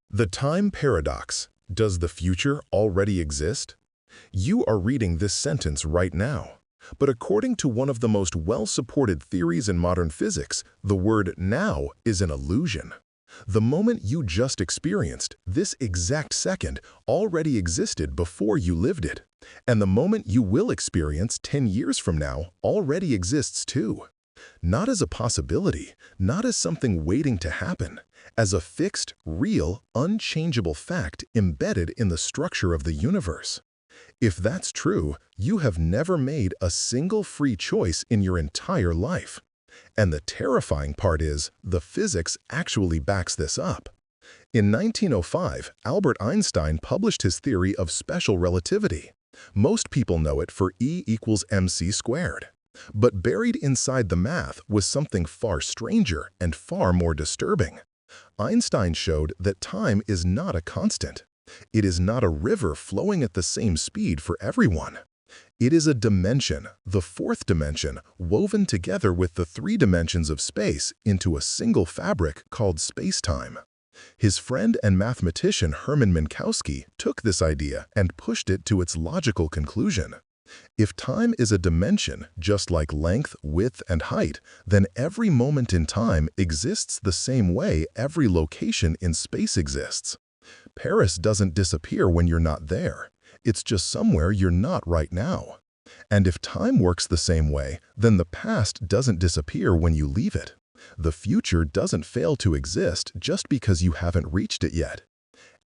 The time paradox. Does the future already exist? You are reading this sentence right now. But according to one of the most well-supported theories in modern physics, the word now is an illusion. The moment you just experienced, this exact second, already existed before you lived it. And the moment you will experience 10 years from now already exists too. Not as a possibility, not as something waiting to happen, as a fixed, real, unchangeable fact embedded in the structure of the universe. If that's true, you have never made a single free choice in your entire life. And the terrifying part is, the physics actually backs this up. In 1905, Albert Einstein published his theory of special relativity. Most people know it for E equals mc squared. But buried inside the math was something far stranger and far more disturbing. Einstein showed that time is not a constant. It is not a river flowing at the same speed for everyone. It is a dimension, the fourth dimension, woven together with the three dimensions of space into a single fabric called space-time. His friend and mathematician Hermann Minkowski took this idea and pushed it to its logical conclusion. If time is a dimension, just like length, width, and height, then every moment in time exists the same way every location in space exists. Paris doesn't disappear when you're not there. It's just somewhere you're not right now. And if time works the same way, then the past doesn't disappear when you leave it. The future doesn't fail to exist just because you haven't reached it yet.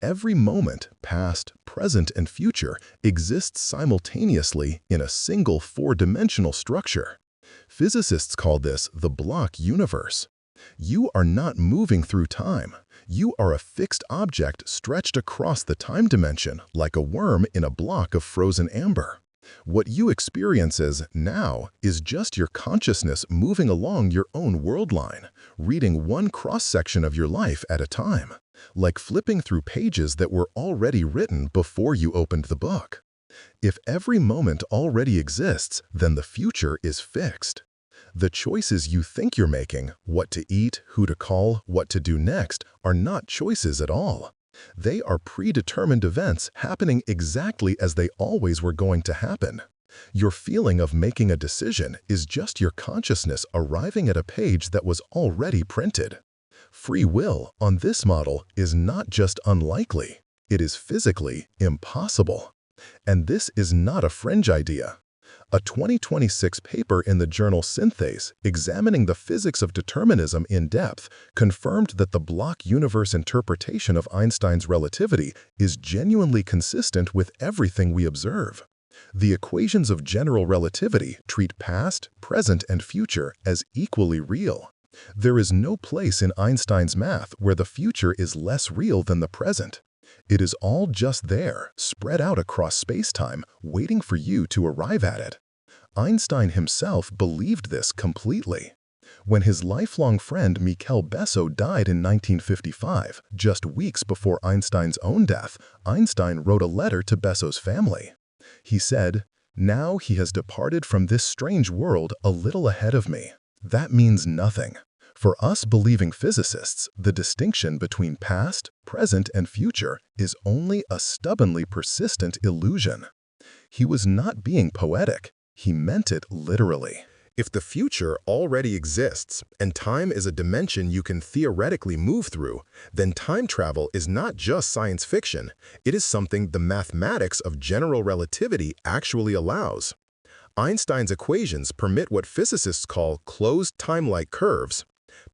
Every moment, past, present, and future, exists simultaneously in a single four-dimensional structure. Physicists call this the block universe. You are not moving through time. You are a fixed object stretched across the time dimension like a worm in a block of frozen amber. What you experience as now is just your consciousness moving along your own world line, reading one cross-section of your life at a time, like flipping through pages that were already written before you opened the book. If every moment already exists, then the future is fixed. The choices you think you're making, what to eat, who to call, what to do next, are not choices at all. They are predetermined events happening exactly as they always were going to happen. Your feeling of making a decision is just your consciousness arriving at a page that was already printed. Free will, on this model, is not just unlikely, it is physically impossible. And this is not a fringe idea. A 2026 paper in the journal Synthase, examining the physics of determinism in depth, confirmed that the block universe interpretation of Einstein's relativity is genuinely consistent with everything we observe. The equations of general relativity treat past, present, and future as equally real. There is no place in Einstein's math where the future is less real than the present. It is all just there, spread out across space-time, waiting for you to arrive at it. Einstein himself believed this completely. When his lifelong friend Michel Besso died in 1955, just weeks before Einstein's own death, Einstein wrote a letter to Besso's family. He said, "Now he has departed from this strange world a little ahead of me. That means nothing. For us believing physicists, the distinction between past, present, and future is only a stubbornly persistent illusion." He was not being poetic. He meant it literally. If the future already exists and time is a dimension you can theoretically move through, then time travel is not just science fiction. It is something the mathematics of general relativity actually allows. Einstein's equations permit what physicists call closed time-like curves,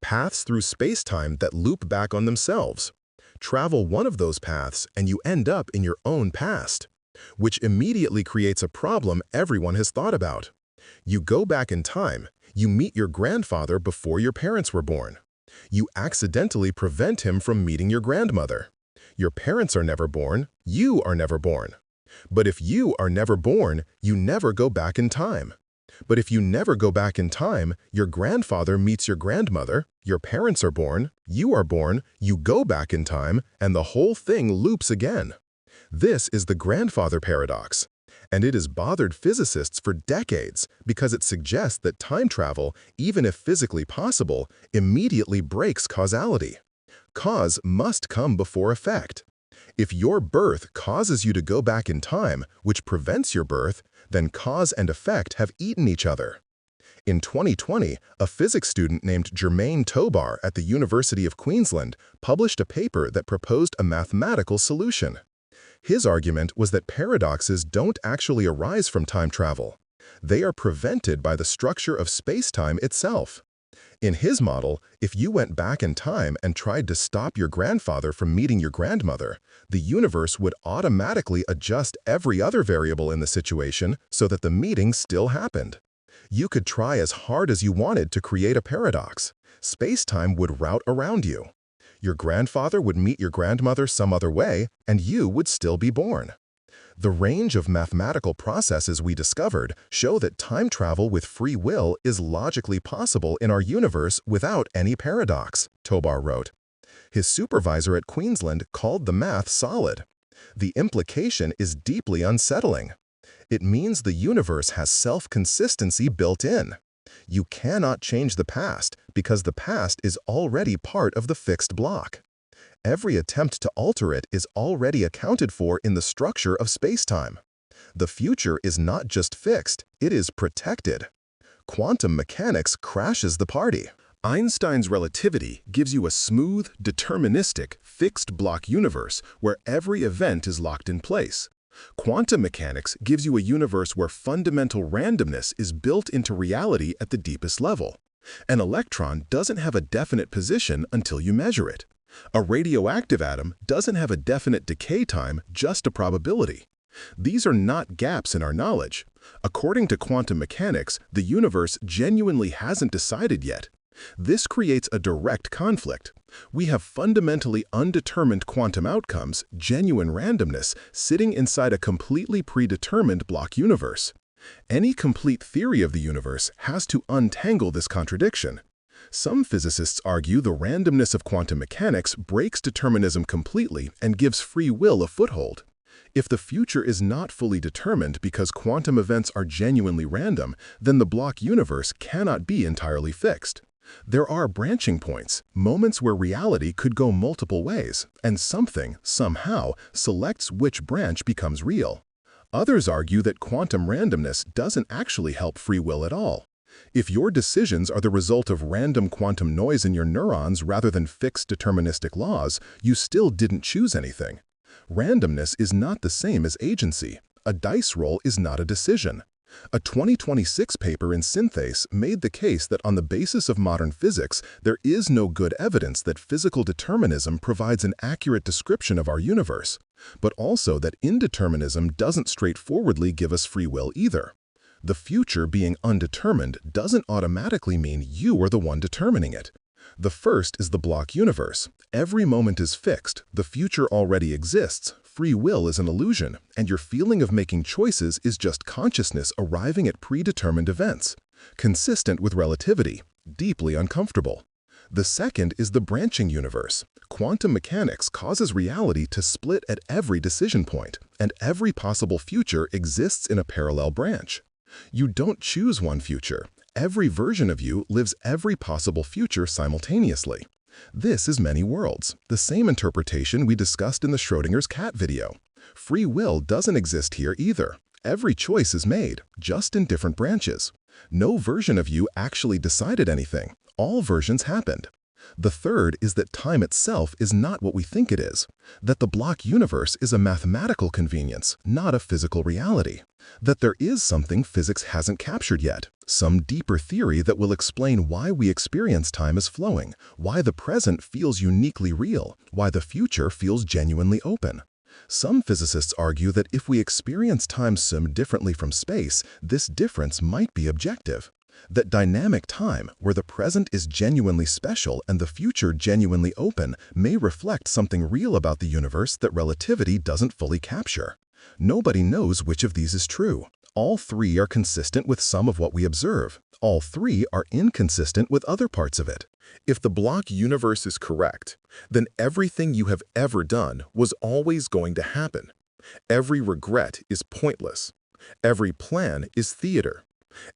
paths through space-time that loop back on themselves. Travel one of those paths and you end up in your own past, which immediately creates a problem everyone has thought about. You go back in time, you meet your grandfather before your parents were born. You accidentally prevent him from meeting your grandmother. Your parents are never born, you are never born. But if you are never born, you never go back in time. But if you never go back in time, your grandfather meets your grandmother, your parents are born, you go back in time, and the whole thing loops again. This is the grandfather paradox, and it has bothered physicists for decades because it suggests that time travel, even if physically possible, immediately breaks causality. Cause must come before effect. If your birth causes you to go back in time, which prevents your birth, then cause and effect have eaten each other. In 2020, a physics student named Germain Tobar at the University of Queensland published a paper that proposed a mathematical solution. His argument was that paradoxes don't actually arise from time travel. They are prevented by the structure of space-time itself. In his model, if you went back in time and tried to stop your grandfather from meeting your grandmother, the universe would automatically adjust every other variable in the situation so that the meeting still happened. You could try as hard as you wanted to create a paradox. Space-time would route around you. Your grandfather would meet your grandmother some other way, and you would still be born. The range of mathematical processes we discovered show that time travel with free will is logically possible in our universe without any paradox, Tobar wrote. His supervisor at Queensland called the math solid. The implication is deeply unsettling. It means the universe has self-consistency built in. You cannot change the past because the past is already part of the fixed block. Every attempt to alter it is already accounted for in the structure of space-time. The future is not just fixed, it is protected. Quantum mechanics crashes the party. Einstein's relativity gives you a smooth, deterministic, fixed block universe where every event is locked in place. Quantum mechanics gives you a universe where fundamental randomness is built into reality at the deepest level. An electron doesn't have a definite position until you measure it. A radioactive atom doesn't have a definite decay time, just a probability. These are not gaps in our knowledge. According to quantum mechanics, the universe genuinely hasn't decided yet. This creates a direct conflict. We have fundamentally undetermined quantum outcomes, genuine randomness, sitting inside a completely predetermined block universe. Any complete theory of the universe has to untangle this contradiction. Some physicists argue the randomness of quantum mechanics breaks determinism completely and gives free will a foothold. If the future is not fully determined because quantum events are genuinely random, then the block universe cannot be entirely fixed. There are branching points, moments where reality could go multiple ways, and something, somehow, selects which branch becomes real. Others argue that quantum randomness doesn't actually help free will at all. If your decisions are the result of random quantum noise in your neurons rather than fixed deterministic laws, you still didn't choose anything. Randomness is not the same as agency. A dice roll is not a decision. A 2026 paper in Synthase made the case that on the basis of modern physics, there is no good evidence that physical determinism provides an accurate description of our universe, but also that indeterminism doesn't straightforwardly give us free will either. The future being undetermined doesn't automatically mean you are the one determining it. The first is the block universe. Every moment is fixed, the future already exists, free will is an illusion, and your feeling of making choices is just consciousness arriving at predetermined events. Consistent with relativity, deeply uncomfortable. The second is the branching universe. Quantum mechanics causes reality to split at every decision point, and every possible future exists in a parallel branch. You don't choose one future. Every version of you lives every possible future simultaneously. This is many worlds, the same interpretation we discussed in the Schrödinger's cat video. Free will doesn't exist here either. Every choice is made, just in different branches. No version of you actually decided anything. All versions happened. The third is that time itself is not what we think it is, that the block universe is a mathematical convenience, not a physical reality, that there is something physics hasn't captured yet, some deeper theory that will explain why we experience time as flowing, why the present feels uniquely real, why the future feels genuinely open. Some physicists argue that if we experience time so differently from space, this difference might be objective. That dynamic time, where the present is genuinely special and the future genuinely open, may reflect something real about the universe that relativity doesn't fully capture. Nobody knows which of these is true. All three are consistent with some of what we observe. All three are inconsistent with other parts of it. If the block universe is correct, then everything you have ever done was always going to happen. Every regret is pointless. Every plan is theater.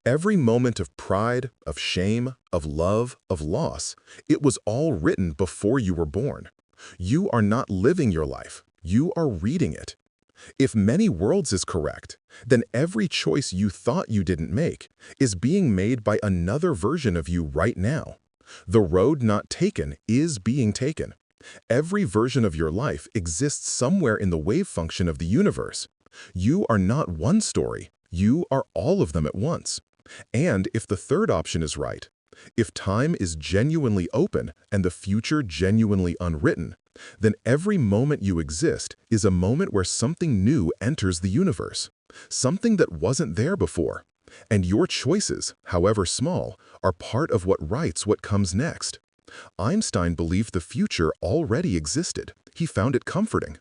Every moment of pride, of shame, of love, of loss, it was all written before you were born. You are not living your life. You are reading it. If many worlds is correct, then every choice you thought you didn't make is being made by another version of you right now. The road not taken is being taken. Every version of your life exists somewhere in the wave function of the universe. You are not one story. You are all of them at once. And if the third option is right, if time is genuinely open and the future genuinely unwritten, then every moment you exist is a moment where something new enters the universe, something that wasn't there before. And your choices, however small, are part of what writes what comes next. Einstein believed the future already existed. He found it comforting.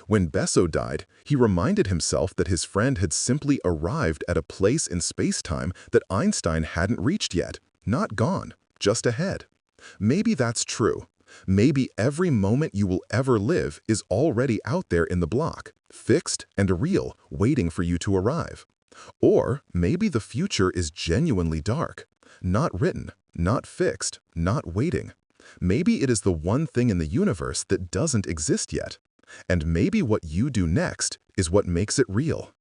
When Besso died, he reminded himself that his friend had simply arrived at a place in space-time that Einstein hadn't reached yet, not gone, just ahead. Maybe that's true. Maybe every moment you will ever live is already out there in the block, fixed and real, waiting for you to arrive. Or maybe the future is genuinely dark, not written, not fixed, not waiting. Maybe it is the one thing in the universe that doesn't exist yet. And maybe what you do next is what makes it real.